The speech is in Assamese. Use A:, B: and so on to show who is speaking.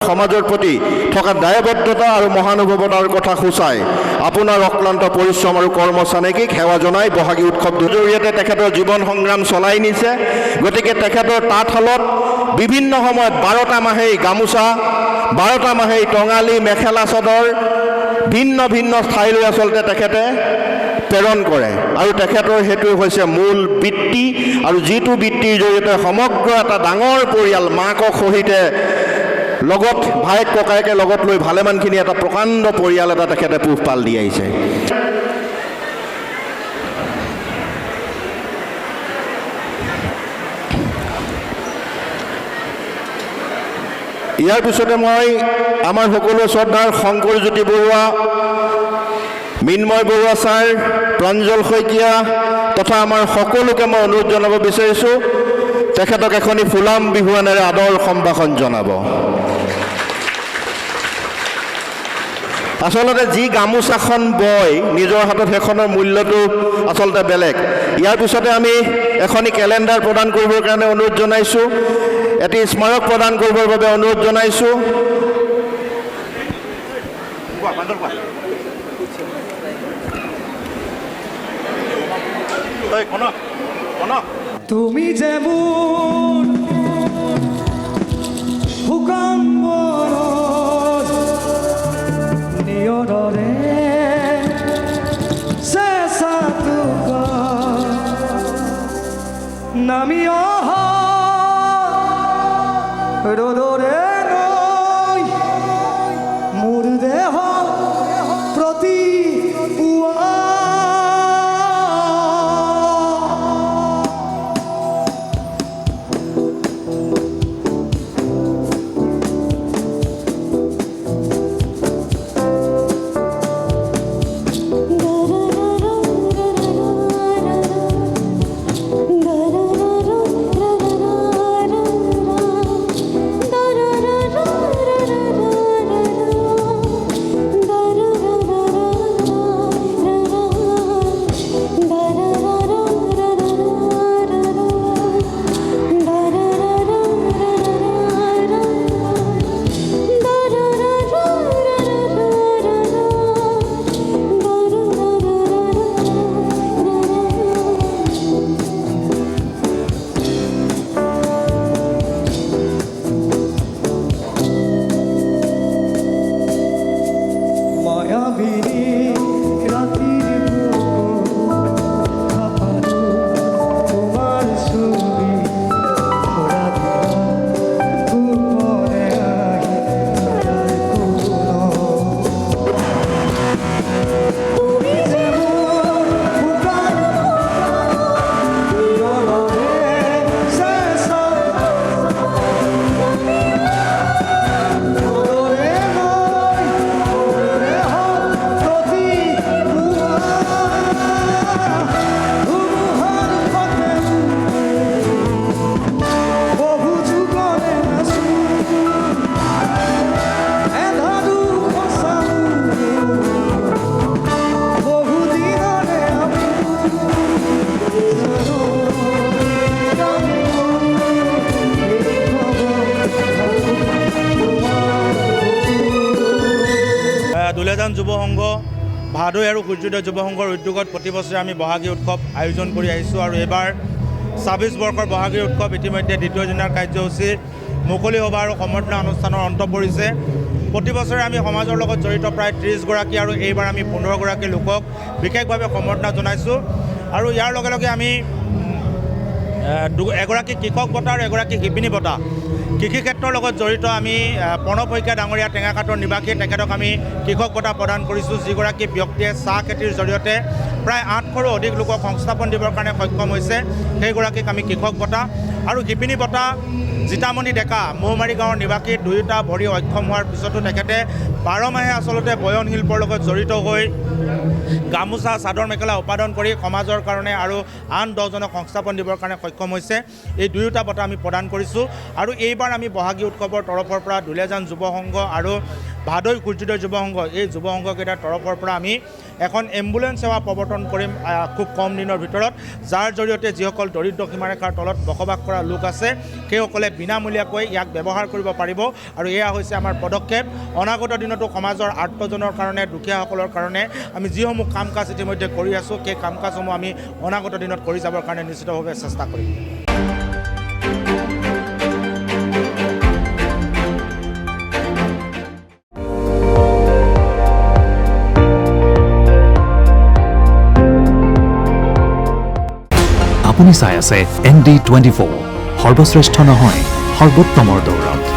A: সমাজৰ প্ৰতি থকা দায়বদ্ধতা আৰু মহানুভৱতাৰ কথা সূচায় আপোনাৰ অক্লান্ত পৰিশ্ৰম আৰু কৰ্ম চানেকিক সেৱা জনাই বহাগী উৎসৱটোৰ জৰিয়তে তেখেতৰ জীৱন সংগ্ৰাম চলাই নিছে। গতিকে তেখেতৰ তাঁতশালত বিভিন্ন সময়ত 12টা মাহেই গামোচা, 12টা মাহেই টঙালি, মেখেলা চাদৰ ভিন্ন ভিন্ন ঠাইলৈ আচলতে তেখেতে প্ৰেৰণ কৰে আৰু তেখেতৰ সেইটো হৈছে মূল বৃত্তি আৰু যিটো বৃত্তিৰ জৰিয়তে সমগ্ৰ এটা ডাঙৰ পৰিয়াল মাকক সহিতে লগত ভায়েক ককায়েকে লগত লৈ ভালেমানখিনি এটা প্ৰকাণ্ড পৰিয়াল এটা তেখেতে পোহপাল দি আহিছে। ইয়াৰ পিছতে মই আমাৰ সকলো শ্ৰদ্ধাৰ শংকৰজ্যোতি বৰুৱা, মৃন্ময় বৰুৱা ছাৰ, প্ৰাঞ্জল শইকীয়া তথা আমাৰ সকলোকে মই অনুৰোধ জনাব বিচাৰিছোঁ তেখেতক এখনি ফুলাম বিহুৱানেৰে আদৰ সম্ভাষণ জনাব। আচলতে যি গামোচাখন বয় নিজৰ হাতত সেইখনৰ মূল্যটো আচলতে বেলেগ। ইয়াৰ পিছতে আমি এখনি কেলেণ্ডাৰ প্ৰদান কৰিবৰ কাৰণে অনুৰোধ জনাইছোঁ, এটি স্মাৰক প্ৰদান কৰিবৰ বাবে অনুৰোধ জনাইছোঁ।
B: তুমি যে মোৰ শুকান মনত নিয়ৰৰে চেঁচাটোক নামি অহা ৰ'দৰে নৈ মোৰ দেহ প্ৰতি পুৱা
C: দুলীয়াজান যুৱ সংঘ, ভাদৈ আৰু সূৰ্যোদয় যুৱ সংঘৰ উদ্যোগত প্ৰতি বছৰে আমি বহাগী উৎসৱ আয়োজন কৰি আহিছোঁ আৰু এইবাৰ 26 বৰ্ষৰ বহাগী উৎসৱ ইতিমধ্যে দ্বিতীয় দিনৰ কাৰ্যসূচী মুকলি সভা আৰু সম্বৰ্ধনা অনুষ্ঠানৰ অন্ত পৰিছে। প্ৰতি বছৰে আমি সমাজৰ লগত জড়িত প্ৰায় 30 গৰাকী আৰু এইবাৰ আমি 15 গৰাকী লোকক বিশেষভাৱে সম্বৰ্ধনা জনাইছোঁ আৰু ইয়াৰ লগে লগে আমি এগৰাকী কৃষক বঁটা আৰু এগৰাকী শিপিনী বঁটা কৃষি ক্ষেত্ৰৰ লগত জড়িত আমি প্ৰণৱ শইকীয়া ডাঙৰীয়া টেঙাখাটৰ নিবাসী তেখেতক আমি কৃষক বঁটা প্ৰদান কৰিছোঁ, যিগৰাকী ব্যক্তিয়ে চাহ খেতিৰ জৰিয়তে প্ৰায় 800ৰো অধিক লোকক সংস্থাপন দিবৰ কাৰণে সক্ষম হৈছে, সেইগৰাকীক আমি কৃষক বঁটা আৰু শিপিনী বঁটা জিতামণি ডেকা মৌমাৰী গাঁৱৰ নিবাসী, দুয়োটা ভৰি অক্ষম হোৱাৰ পিছতো তেখেতে 12 মাহে আচলতে বয়ন শিল্পৰ লগত জড়িত হৈ গামোচা চাদৰ মেখেলা উৎপাদন কৰি সমাজৰ কাৰণে আৰু আন 10জনক সংস্থাপন দিবৰ কাৰণে সক্ষম হৈছে। এই দুয়োটা বঁটা আমি প্ৰদান কৰিছোঁ আৰু এইবাৰ আমি বহাগী উৎসৱৰ তৰফৰ পৰা দুলীয়াজান যুৱ সংঘ আৰু ভাদৈ সূৰ্যোদয় যুৱ সংঘ, এই যুৱ সংঘকেইটাৰ তৰফৰ পৰা আমি এখন এম্বুলেন্স সেৱা প্ৰৱৰ্তন কৰিম খুব কম দিনৰ ভিতৰত, যাৰ জৰিয়তে যিসকল দৰিদ্ৰ সীমাৰেখাৰ তলত বসবাস কৰা লোক আছে সেইসকলে বিনামূলীয়াকৈ ইয়াক ব্যৱহাৰ কৰিব পাৰিব। আৰু এয়া হৈছে আমাৰ পদক্ষেপ। অনাগত দিনতো সমাজৰ আৰ্তজনৰ কাৰণে, দুখীয়াসকলৰ কাৰণে আমি যিসমূহ কাম কাজ ইতিমধ্যে কৰি আছোঁ, সেই কাম কাজসমূহ আমি অনাগত দিনত কৰি যাবৰ কাৰণে নিশ্চিতভাৱে চেষ্টা কৰিম।
D: আপুনি চাই আছে ND24, সৰ্বশ্ৰেষ্ঠ নহয় সৰ্বোত্তমৰ দৌৰত।